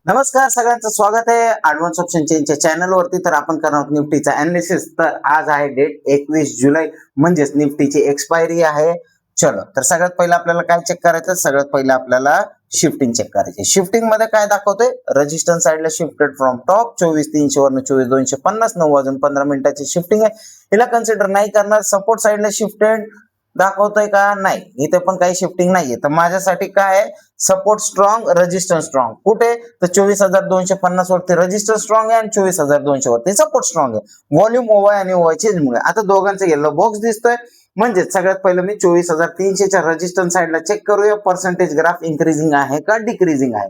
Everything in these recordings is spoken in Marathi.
नमस्कार, सगळ्यांचं स्वागत आहे ऍडव्हान्स ऑप्शन चेनच्या चॅनल वरती. तर आपण करणार आहोत निफ्टीचा अनालिसिस. तर आज आहे डेट 21 जुलै, म्हणजेच निफ्टीची एक्सपायरी आहे. चलो, तर सगळ्यात पहिलं आपल्याला काय चेक करायचं? सगळ्यात पहिलं आपल्याला शिफ्टिंग चेक करायची. शिफ्टिंग मध्ये काय दाखवतोय? रेजिस्टन्स साइडला शिफ्टेड फ्रॉम टॉप 24,300 वरून 24,250, 9:15 शिफ्टिंग आहे. हिला कन्सिडर नाही करणार. सपोर्ट साइडला शिफ्टेड दाखवतोय का? नाही, इथे पण काही शिफ्टिंग नाहीये. तर माझ्यासाठी काय आहे? Support strong, resistance strong. कुठे? तर 24,250 वरती रेजिस्टन्स स्ट्रॉंग आहे आणि 24,200 वरती सपोर्ट स्ट्रॉंग आहे. व्हॉल्यूम ओवाय आणि ओवाय चेंज मुळे आता दोघांचा येलो बॉक्स दिसतोय. म्हणजे सगळ्यात पहिलं मी 24,300 च्या रेजिस्टन्स साइडला चेक करूया. पर्सेंटेज ग्राफ इन्क्रीजिंग आहे का डिक्रीजिंग आहे?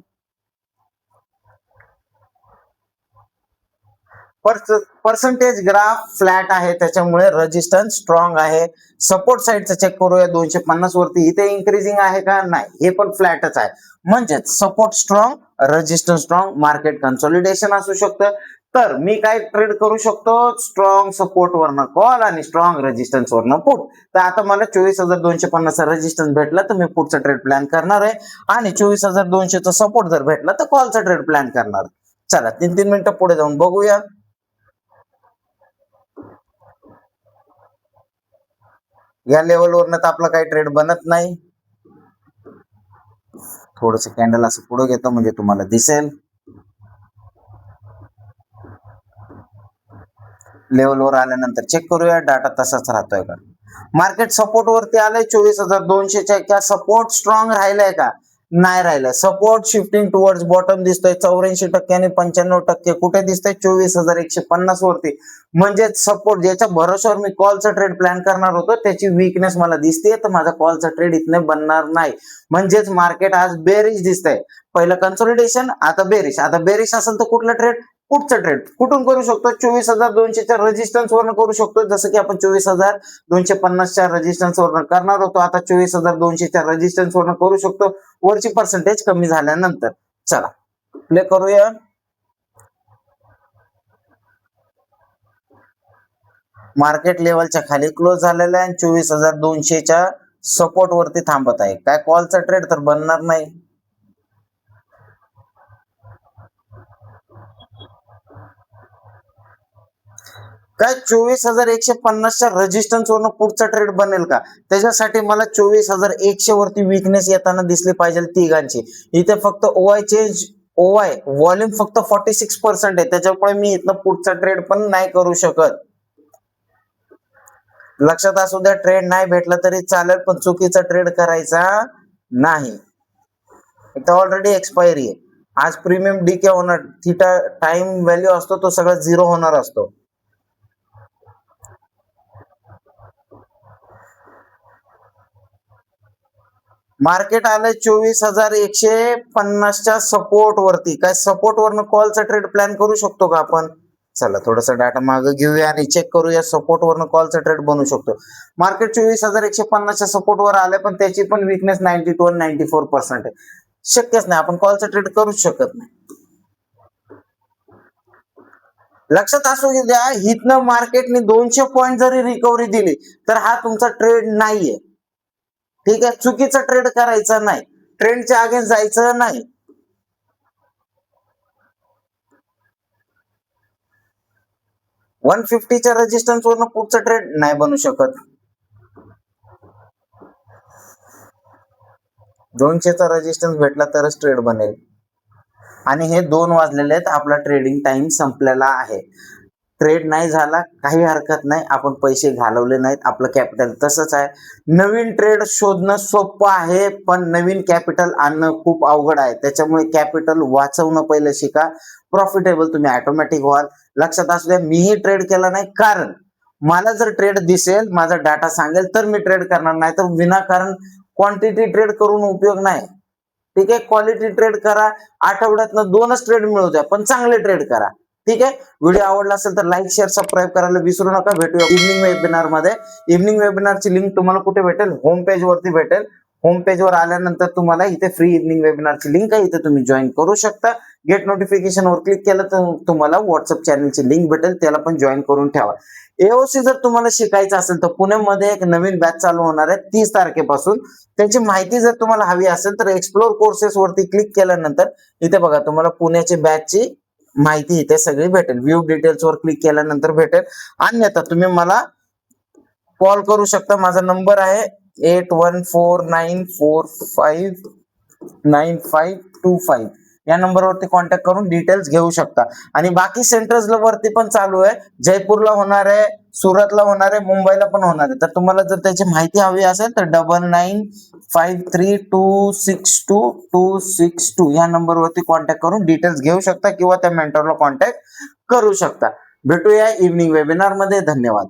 पर्सेंटेज ग्राफ फ्लॅट आहे, त्याच्यामुळे रेजिस्टन्स स्ट्रॉंग आहे. सपोर्ट साइडचा चेक करूया 250 वरती. इथे इन्क्रीजिंग आहे का? नाही, हे पण फ्लॅटच आहे. म्हणजेच support strong, resistance strong, market consolidation असू शकतं. तर मी काय ट्रेड करू शकतो? स्ट्रॉंग सपोर्ट वरनं कॉल आणि स्ट्रॉंग रेजिस्टन्स वरनं पुट. तर आता मला 24,250 रेजिस्टन्स भेटला तर मी पुटचा ट्रेड प्लॅन करणार आहे, आणि 24,200 चा सपोर्ट जर भेटला तर कॉलचा ट्रेड प्लॅन करणार. चला, 3-3 मिनिटं पुढे जाऊन बघूया. या लेवलवरनं तर आपला काही ट्रेड बनत नाही. थोडस कॅन्डल असं पुढे घेतो म्हणजे तुम्हाला दिसेल. लेवलवर आल्यानंतर चेक करूया डाटा तसाच राहतोय का. मार्केट सपोर्ट वरती आलंय 24,200च्या. क्या सपोर्ट स्ट्रॉंग राहिलाय का? नाही राहिलाय. सपोर्ट शिफ्टिंग टुवर्ड्स बॉटम दिसतोय 84% आणि 95%. कुठे दिसतंय? 24,150 वरती. म्हणजे सपोर्ट ज्याच्या भरोश्यावर मी कॉलचा ट्रेड प्लॅन करणार होतो त्याची वीकनेस मला दिसते, तर माझा कॉलचा ट्रेड इथने बनणार नाही. म्हणजेच मार्केट आज बेरिश दिसतंय. पहिलं कन्सोलिडेशन, आता बेरिश. आता बेरिश असेल तर कुठला ट्रेड? पुढचा ट्रेड कुठून करू शकतो? 24,200च्या रेजिस्टन्स वरून करू शकतो, जसं की आपण 24,250च्या रेजिस्टन्स वरून करणार होतो. आता 24,200च्या रेजिस्टन्स वरून करू शकतो, वरची पर्सेंटेज कमी झाल्यानंतर. चला प्ले करूया. मार्केट लेवलच्या खाली क्लोज झालेला आहे आणि 24,200च्या सपोर्ट वरती थांबत आहे. काय कॉलचा ट्रेड तर बनणार नाही. काय 24,150च्या रेजिस्टन्स वरून पुढचा ट्रेड बनेल का? त्याच्यासाठी मला 24,100 वरती वीकनेस येताना दिसली पाहिजे तिघांची. इथे फक्त ओवाय चेंज, ओवाय व्हॉल्यूम फक्त 46% आहे, त्याच्यामुळे मी इथनं पुढचा ट्रेड पण नाही करू शकत. लक्षात असू द्या, ट्रेड नाही भेटला तरी चालेल, पण चुकीचा ट्रेड करायचा नाही. इथं ऑलरेडी एक्सपायरी आहे. आज प्रीमियम डीके होणार, थिटा टाइम व्हॅल्यू असतो तो सगळा 0 होणार असतो. मार्केट आलंय 24,150च्या सपोर्ट वरती. काय सपोर्ट वरनं कॉलचा ट्रेड प्लॅन करू शकतो का आपण? चला थोडासा डाटा मागे घेऊया आणि चेक करूया. सपोर्ट वरनं कॉलचा ट्रेड बनू शकतो. मार्केट 24,150च्या सपोर्ट वर आलंय, पण त्याची पण वीकनेस 92 आणि 94% आहे. शक्यच नाही, आपण कॉलचा ट्रेड करूच शकत नाही. लक्षात असू द्या, हितनं मार्केटने 200 पॉईंट जरी रिकव्हरी दिली तर हा तुमचा ट्रेड नाहीये. ठीक आहे, चुकीचा ट्रेड करायचा नाही, ट्रेंडच्या अगेन्स्ट जायचं नाही. वन 150च्या रेजिस्टन्स वरून पुढचा ट्रेड नाही बनू शकत. 200चा रेजिस्टन्स भेटला तरच ट्रेड बनेल. आणि हे 2 वाजलेले आहेत, आपला ट्रेडिंग टाइम संपलेला आहे. ट्रेड नाही झाला काही हरकत नाही, आपण पैसे घालवले नाहीत, आपलं कॅपिटल तसंच आहे. नवीन ट्रेड शोधणं सोपं आहे, पण नवीन कॅपिटल आणणं खूप अवघड आहे. त्याच्यामुळे कॅपिटल वाचवणं पहिलं शिका. प्रॉफिटेबल तुम्ही ऑटोमॅटिक व्हाल. लक्षात असू द्या, मीही ट्रेड केला नाही, कारण मला जर ट्रेड दिसेल, माझा डाटा सांगेल तर मी ट्रेड करणार, नाही तर विनाकारण क्वांटिटी ट्रेड करून उपयोग नाही. ठीक आहे, क्वालिटी ट्रेड करा. आठवड्यातनं 2च ट्रेड मिळू द्या, पण चांगले ट्रेड करा. ठीक आहे, व्हिडिओ आवडला असेल तर लाईक शेअर सबस्क्राईब करायला विसरू नका. भेटूया इव्हनिंग वेबिनार मध्ये. इव्हनिंग वेबिनारची लिंक तुम्हाला कुठे भेटेल? होम पेज वरती भेटेल. होम पेज वर आल्यानंतर तुम्हाला इथे फ्री इव्हनिंग वेबिनारची लिंक आहे, इथे तुम्ही जॉईन करू शकता. गेट नोटिफिकेशन वर क्लिक केलं तर तुम्हाला व्हॉट्सअप चॅनलची लिंक भेटेल, त्याला पण जॉईन करून ठेवा. एओसी जर तुम्हाला शिकायचं असेल तर पुण्यामध्ये एक नवीन बॅच चालू होणार आहे 30 तारखेपासून. त्याची माहिती जर तुम्हाला हवी असेल तर एक्सप्लोर कोर्सेस वरती क्लिक केल्यानंतर इथे बघा तुम्हाला पुण्याची बॅचची माहिती इथे सगळी भेटेल. व्ह्यू डिटेल्स वर क्लिक केल्यानंतर भेटेल. अन्यथा तुम्ही मला कॉल करू शकता. माझा नंबर आहे 8149459525 या नंबरवरती कॉन्टॅक्ट करून डिटेल्स घेऊ शकता. आणि बाकी सेंटर्स वरती पण चालू आहे. जयपूरला होणार आहे, सुरतला होणार आहे, मुंबईला पण होणार आहे. तर तुम्हाला जर त्याची माहिती हवी असेल तर 9953262262 या नंबरवरती कॉन्टॅक्ट करून डिटेल्स घेऊ शकता किंवा त्या मेंटरला कॉन्टॅक्ट करू शकता. भेटूया इव्हनिंग वेबिनार मध्ये. धन्यवाद.